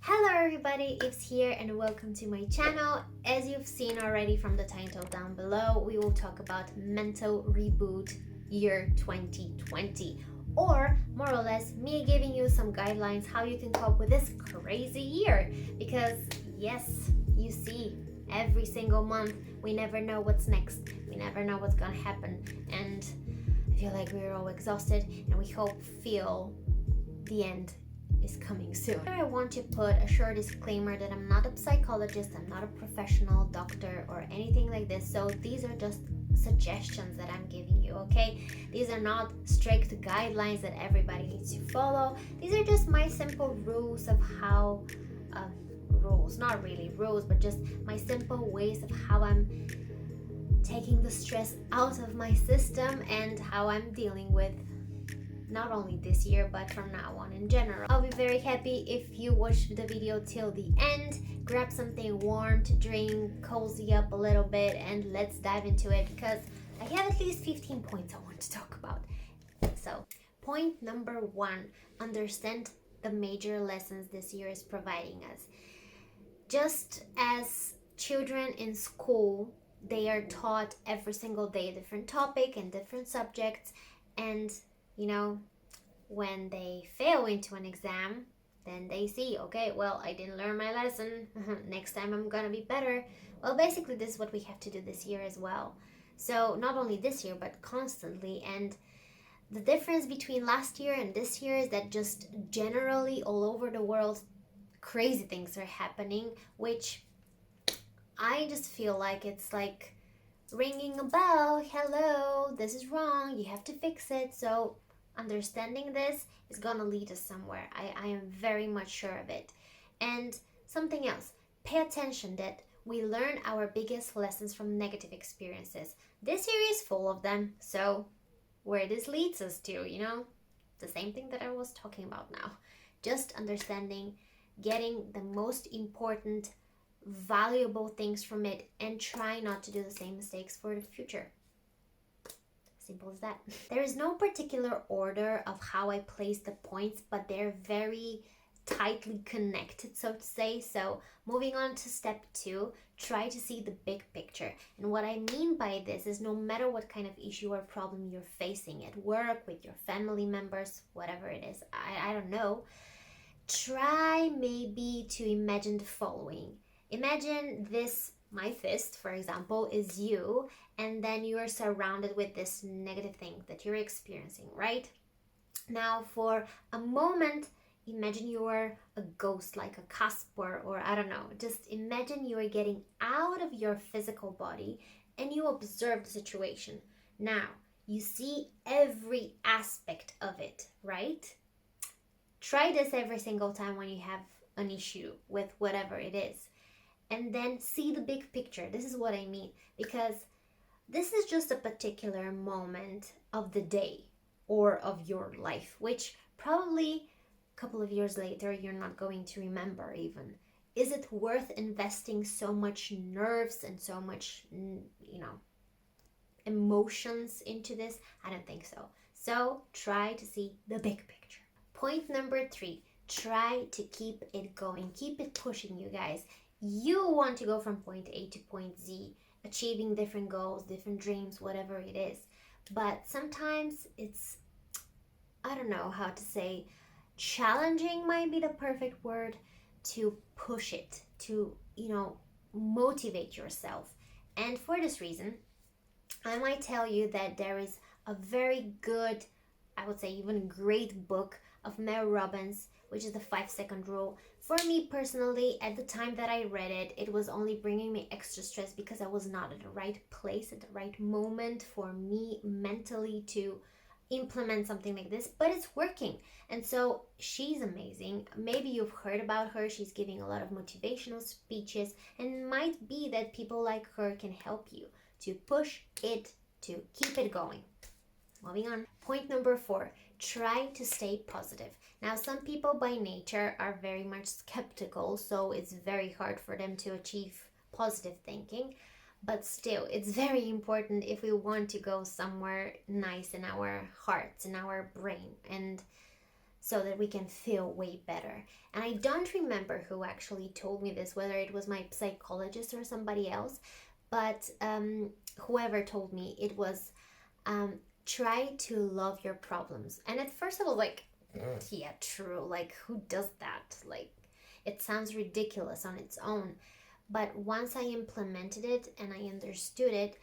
Hello everybody, It's here and welcome to my channel. As you've seen already from the title down below, we will talk about mental reboot year 2020, or more or less me giving you some guidelines how you can cope with this crazy year. Because yes, you see, every single month we never know what's next, we never know what's gonna happen, and I feel like we're all exhausted and we feel the end is coming soon. I want to put a short disclaimer that I'm not a psychologist, I'm not a professional doctor or anything like this, so these are just suggestions that I'm giving you, okay? These are not strict guidelines that everybody needs to follow. These are just my simple rules of how rules, not really rules, but just my simple ways of how I'm taking the stress out of my system and how I'm dealing with not only this year but from now on in general. I'll be very happy if you watch the video till the end. Grab something warm to drink, cozy up a little bit, and let's dive into it because I have at least 15 points I want to talk about. So, point number 1, understand the major lessons this year is providing us. Just as children in school, they are taught every single day a different topic and different subjects, and when they fail into an exam, then they see, okay, well, I didn't learn my lesson. Next time I'm gonna be better. Well, basically, this is what we have to do this year as well. So, not only this year, but constantly. And the difference between last year and this year is that just generally all over the world, crazy things are happening, which I just feel like it's like ringing a bell. Hello, this is wrong. You have to fix it. So, understanding this is gonna lead us somewhere. I am very much sure of it. And something else, pay attention that we learn our biggest lessons from negative experiences. This year is full of them, so where this leads us to, the same thing that I was talking about now. Just understanding, getting the most important, valuable things from it, and try not to do the same mistakes for the future. Simple as that. There is no particular order of how I place the points, but they're very tightly connected, so to say. So moving on to step 2, try to see the big picture. And what I mean by this is no matter what kind of issue or problem you're facing at work, with your family members, whatever it is, I don't know, try maybe to imagine the following. Imagine this, my fist, for example, is you, and then you are surrounded with this negative thing that you're experiencing, right? Now, for a moment, imagine you are a ghost, like a Casper, or I don't know. Just imagine you are getting out of your physical body and you observe the situation. Now, you see every aspect of it, right? Try this every single time when you have an issue with whatever it is. And then see the big picture. This is what I mean. Because this is just a particular moment of the day or of your life, which probably a couple of years later you're not going to remember even. Is it worth investing so much nerves and so much, emotions into this? I don't think so. So try to see the big picture. Point number 3, try to keep it going. Keep it pushing, you guys. You want to go from point A to point Z, achieving different goals, different dreams, whatever it is. But sometimes it's, I don't know how to say, challenging might be the perfect word, to push it, to, motivate yourself. And for this reason, I might tell you that there is a very good, I would say even great book of Mel Robbins, which is the 5-second rule. For me personally, at the time that I read it, it was only bringing me extra stress because I was not at the right place at the right moment for me mentally to implement something like this, but it's working. And so she's amazing. Maybe you've heard about her. She's giving a lot of motivational speeches, and it might be that people like her can help you to push it, to keep it going. Moving on. Point number 4, try to stay positive. Now, some people by nature are very much skeptical, so it's very hard for them to achieve positive thinking. But still, it's very important if we want to go somewhere nice in our hearts, in our brain. And so that we can feel way better. And I don't remember who actually told me this, whether it was my psychologist or somebody else, but whoever told me, it was try to love your problems. And at first I was like, yeah, true. Like, who does that? Like, it sounds ridiculous on its own. But once I implemented it and I understood it,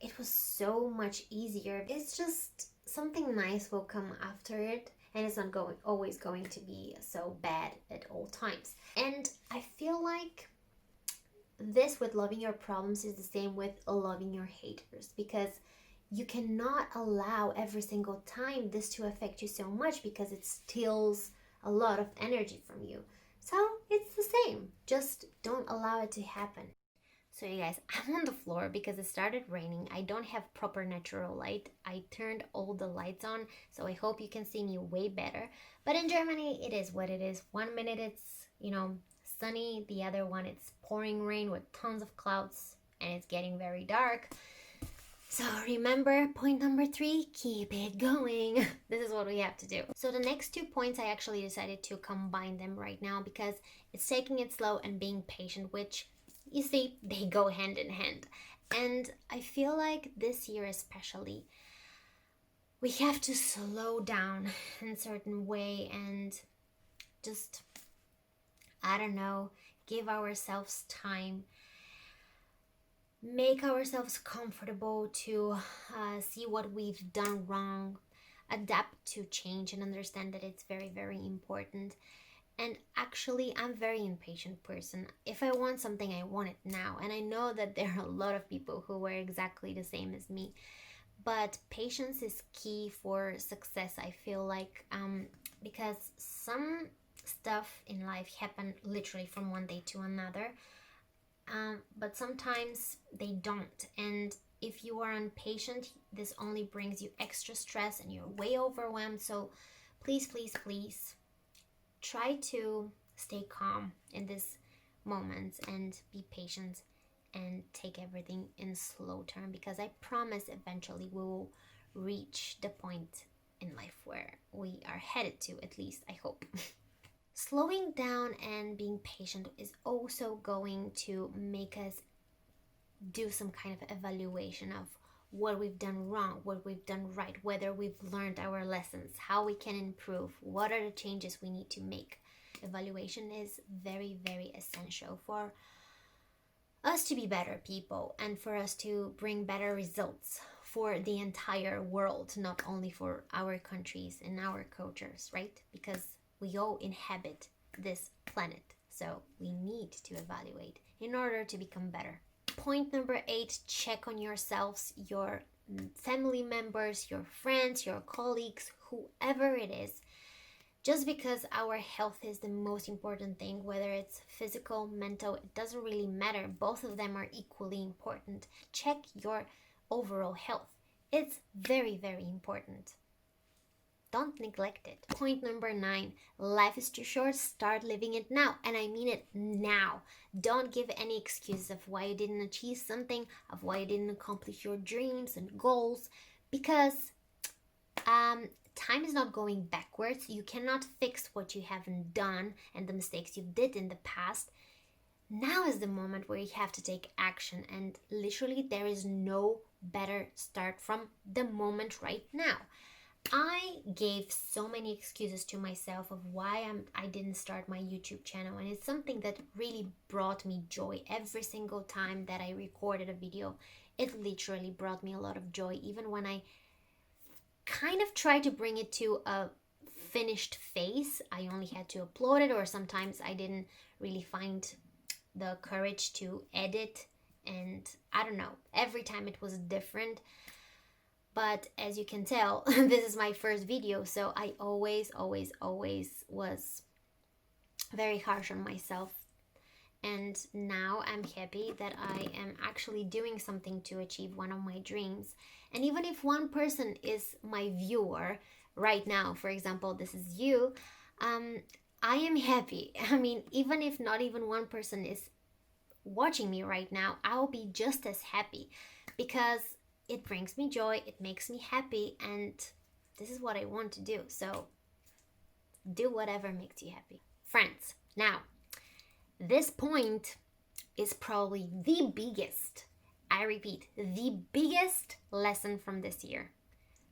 it was so much easier. It's just something nice will come after it, and it's not always going to be so bad at all times. And I feel like this with loving your problems is the same with loving your haters, because you cannot allow every single time this to affect you so much, because it steals a lot of energy from you. So it's the same, just don't allow it to happen. So you guys, I'm on the floor because it started raining. I don't have proper natural light. I turned all the lights on, so I hope you can see me way better. But in Germany, it is what it is. 1 minute it's, sunny, the other one it's pouring rain with tons of clouds, and it's getting very dark. So remember, point number 3, keep it going. This is what we have to do. So the next 2 points, I actually decided to combine them right now, because it's taking it slow and being patient, which, you see, they go hand in hand. And I feel like this year especially, we have to slow down in a certain way and just, I don't know, give ourselves time, make ourselves comfortable to see what we've done wrong, adapt to change, and understand that it's very, very important. And actually, I'm a very impatient person. If I want something, I want it now. And I know that there are a lot of people who were exactly the same as me. But patience is key for success, I feel like, because some stuff in life happen literally from one day to another. But sometimes they don't. And if you are impatient, this only brings you extra stress and you're way overwhelmed. So please, please, please, try to stay calm in this moment and be patient and take everything in slow term, because I promise eventually we will reach the point in life where we are headed to, at least I hope. Slowing down and being patient is also going to make us do some kind of evaluation of what we've done wrong, what we've done right, whether we've learned our lessons, how we can improve, what are the changes we need to make. Evaluation is very, very essential for us to be better people and for us to bring better results for the entire world, not only for our countries and our cultures, right? Because we all inhabit this planet, so we need to evaluate in order to become better. Point number 8, check on yourselves, your family members, your friends, your colleagues, whoever it is. Just because our health is the most important thing, whether it's physical, mental, it doesn't really matter. Both of them are equally important. Check your overall health. It's very, very important. Don't neglect it. Point number 9, life is too short, start living it now. And I mean it now. Don't give any excuse of why you didn't achieve something, of why you didn't accomplish your dreams and goals, because time is not going backwards. You cannot fix what you haven't done and the mistakes you did in the past. Now is the moment where you have to take action, and literally there is no better start from the moment right now. I gave so many excuses to myself of why I didn't start my YouTube channel, and it's something that really brought me joy every single time that I recorded a video. It literally brought me a lot of joy, even when I kind of tried to bring it to a finished phase. I only had to upload it, or sometimes I didn't really find the courage to edit, and I don't know, every time it was different. But as you can tell, this is my first video, so I always was very harsh on myself. And now I'm happy that I am actually doing something to achieve one of my dreams. And even if one person is my viewer right now, for example, this is you, I am happy. I mean, even if not even one person is watching me right now, I'll be just as happy, because it brings me joy, it makes me happy, and this is what I want to do. So do whatever makes you happy. Friends, now, this point is probably the biggest, I repeat, the biggest lesson from this year.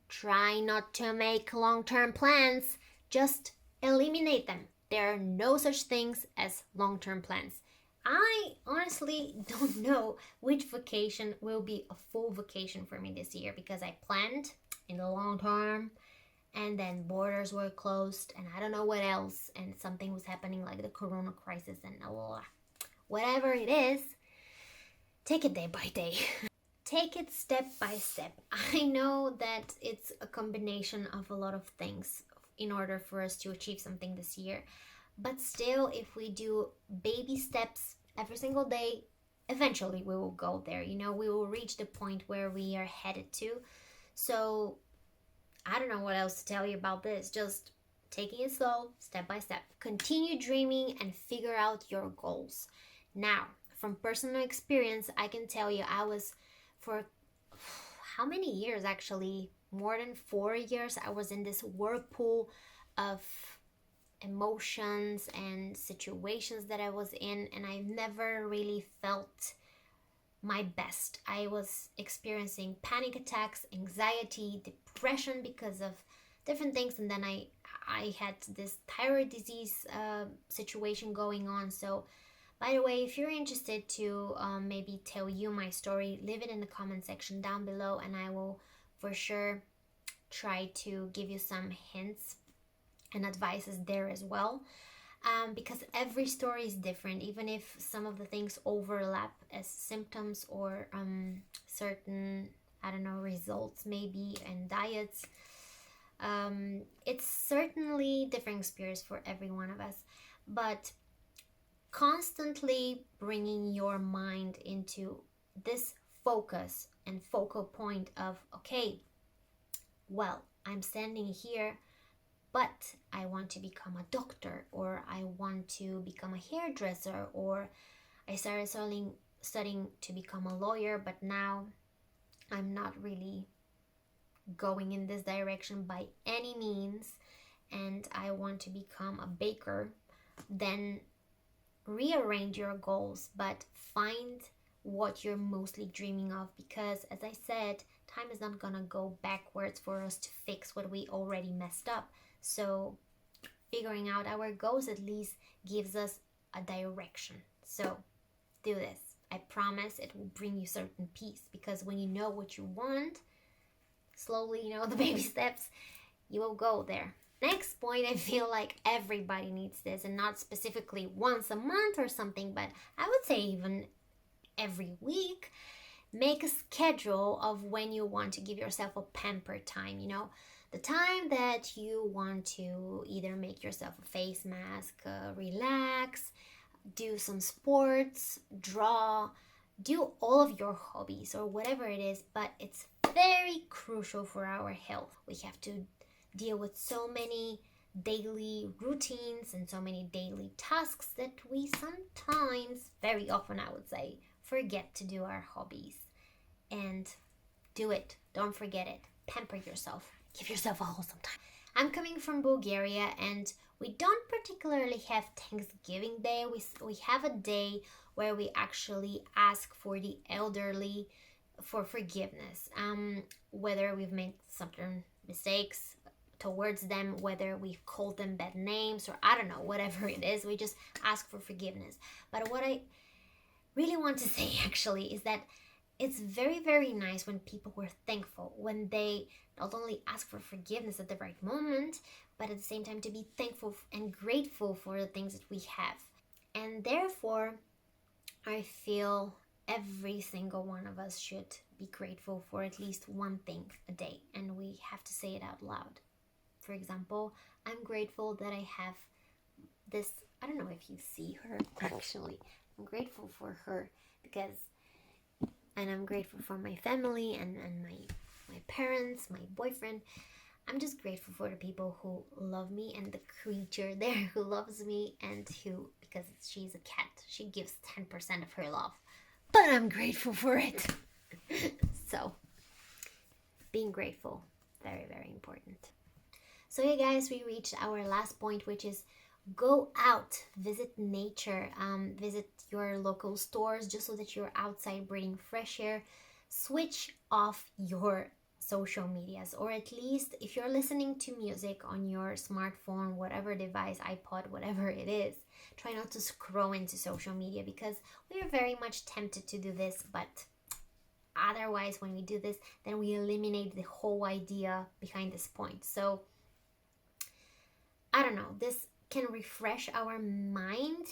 Try not to make long-term plans, just eliminate them. There are no such things as long-term plans. I honestly don't know which vacation will be a full vacation for me this year because I planned in the long term and then borders were closed and I don't know what else, and something was happening like the corona crisis and whatever it is. Take it day by day. Take it step by step. I know that it's a combination of a lot of things in order for us to achieve something this year, but still, if we do baby steps every single day, eventually we will go there. We will reach the point where we are headed to. So I don't know what else to tell you about this. Just taking it slow, step by step. Continue dreaming and figure out your goals. Now, from personal experience, I can tell you I was, for how many years actually? More than 4 years, I was in this whirlpool of emotions and situations that I was in, and I never really felt my best. I was experiencing panic attacks, anxiety, depression because of different things, and then I had this thyroid disease situation going on. So by the way, if you're interested to maybe tell you my story, leave it in the comment section down below, and I will for sure try to give you some hints and advices there as well. Because every story is different, even if some of the things overlap as symptoms or certain, results maybe, and diets. It's certainly different experience for every one of us, but constantly bringing your mind into this focus and focal point of, okay, well, I'm standing here, but I want to become a doctor, or I want to become a hairdresser, or I started studying to become a lawyer, but now I'm not really going in this direction by any means, and I want to become a baker. Then rearrange your goals, but find what you're mostly dreaming of, because as I said, time is not gonna go backwards for us to fix what we already messed up. So figuring out our goals at least gives us a direction. So do this. I promise it will bring you certain peace, because when you know what you want, slowly, the baby steps, you will go there. Next point, I feel like everybody needs this, and not specifically once a month or something, but I would say even every week. Make a schedule of when you want to give yourself a pamper time, the time that you want to either make yourself a face mask, relax, do some sports, draw, do all of your hobbies or whatever it is, but it's very crucial for our health. We have to deal with so many daily routines and so many daily tasks that we sometimes, very often I would say, forget to do our hobbies. And do it. Don't forget it. Pamper yourself. Give yourself a wholesome time. I'm coming from Bulgaria, and we don't particularly have Thanksgiving Day. We have a day where we actually ask for the elderly for forgiveness. Whether we've made certain mistakes towards them, whether we've called them bad names, or I don't know, whatever it is, we just ask for forgiveness. But what I really want to say actually is that it's very, very nice when people were thankful, when they not only ask for forgiveness at the right moment, but at the same time to be thankful and grateful for the things that we have. And therefore, I feel every single one of us should be grateful for at least one thing a day, and we have to say it out loud. For example, I'm grateful that I have this, I don't know if you see her actually, I'm grateful for her and I'm grateful for my family and my parents, my boyfriend. I'm just grateful for the people who love me, and the creature there who loves me, and who, because she's a cat, she gives 10% of her love. But I'm grateful for it. So, being grateful, very, very important. So yeah guys, we reached our last point, which is go out, visit nature, visit your local stores just so that you're outside breathing fresh air. Switch off your social medias, or at least if you're listening to music on your smartphone, whatever device, iPod, whatever it is, try not to scroll into social media, because we are very much tempted to do this, but otherwise when we do this, then we eliminate the whole idea behind this point. So I don't know, this can refresh our mind,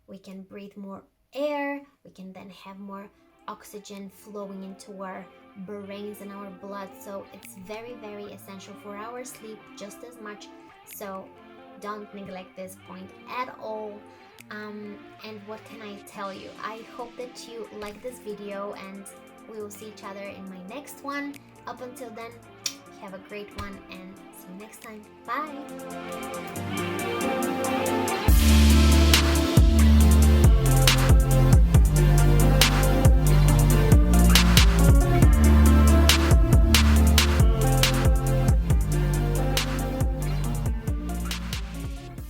we can breathe more air, we can then have more oxygen flowing into our brains and our blood. So it's very, very essential for our sleep just as much. So don't neglect this point at all. And what can I tell you? I hope that you like this video, and we will see each other in my next one. Up until then, have a great one and see you next time. Bye!